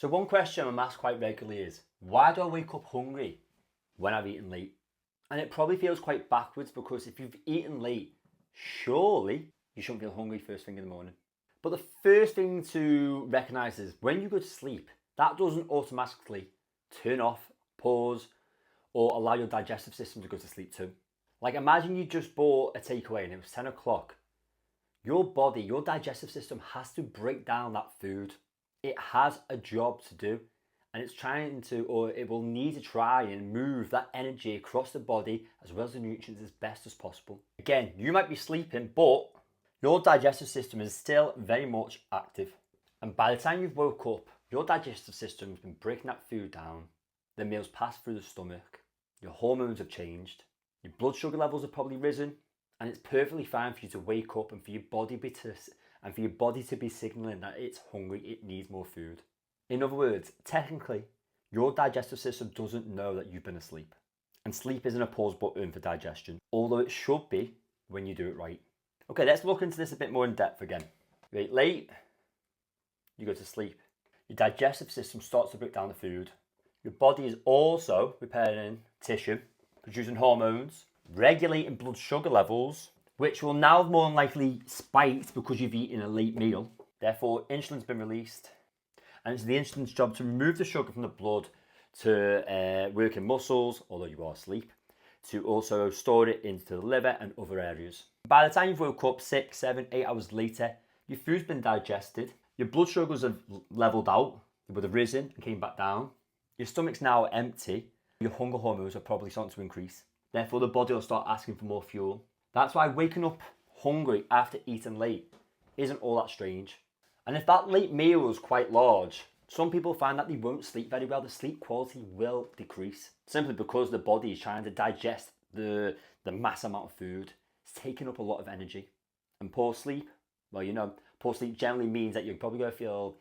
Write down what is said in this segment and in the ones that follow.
So one question I'm asked quite regularly is, why do I wake up hungry when I've eaten late? And it probably feels quite backwards because if you've eaten late, surely you shouldn't feel hungry first thing in the morning. But the first thing to recognise is when you go to sleep, that doesn't automatically turn off, pause, or allow your digestive system to go to sleep too. Like imagine you just bought a takeaway and it was 10 o'clock. Your body, your digestive system has to break down that food. It has a job to do and it's trying to, or it will need to try and move that energy across the body as well as the nutrients as best as possible. Again, you might be sleeping, but your digestive system is still very much active. And by the time you've woke up, your digestive system has been breaking that food down. The meals pass through the stomach. Your hormones have changed. Your blood sugar levels have probably risen. And it's perfectly fine for you to wake up and for your body to be signaling that it's hungry, it needs more food. In other words, technically, your digestive system doesn't know that you've been asleep. And sleep isn't a pause button for digestion, although it should be when you do it right. Okay, let's look into this a bit more in depth again. You eat late, you go to sleep. Your digestive system starts to break down the food. Your body is also repairing tissue, producing hormones, regulating blood sugar levels, which will now more than likely spike because you've eaten a late meal. Therefore, insulin's been released. And it's the insulin's job to remove the sugar from the blood to work in muscles, although you are asleep, to also store it into the liver and other areas. By the time you've woke up 6, 7, 8 hours later, your food's been digested, your blood sugars have leveled out, they would have risen and came back down. Your stomach's now empty, your hunger hormones are probably starting to increase. Therefore, the body will start asking for more fuel. That's why waking up hungry after eating late isn't all that strange. And if that late meal is quite large, some people find that they won't sleep very well. The sleep quality will decrease simply because the body is trying to digest the mass amount of food. It's taking up a lot of energy. And poor sleep, well, poor sleep generally means that you're probably going to feel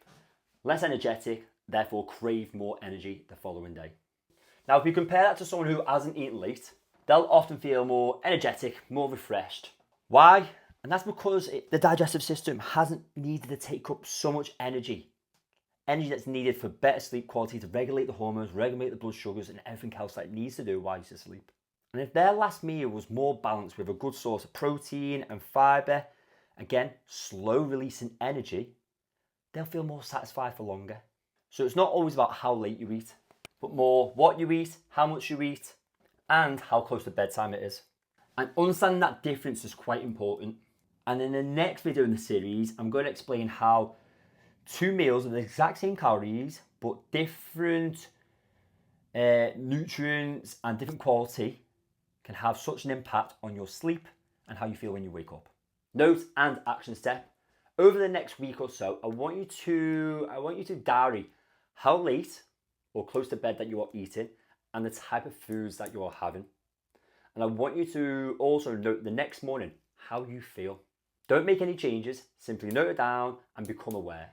less energetic, therefore crave more energy the following day. Now, if you compare that to someone who hasn't eaten late, they'll often feel more energetic, more refreshed. Why? And that's because the digestive system hasn't needed to take up so much energy. Energy that's needed for better sleep quality, to regulate the hormones, regulate the blood sugars and everything else that it needs to do while you're asleep. And if their last meal was more balanced with a good source of protein and fibre, again, slow releasing energy, they'll feel more satisfied for longer. So it's not always about how late you eat, but more what you eat, how much you eat, and how close to bedtime it is. And understanding that difference is quite important. And in the next video in the series, I'm going to explain how 2 meals with the exact same calories, but different nutrients and different quality can have such an impact on your sleep and how you feel when you wake up. Note and action step. Over the next week or so, I want you to diary how late or close to bed that you are eating and the type of foods that you are having. And I want you to also note the next morning how you feel. Don't make any changes, simply note it down and become aware.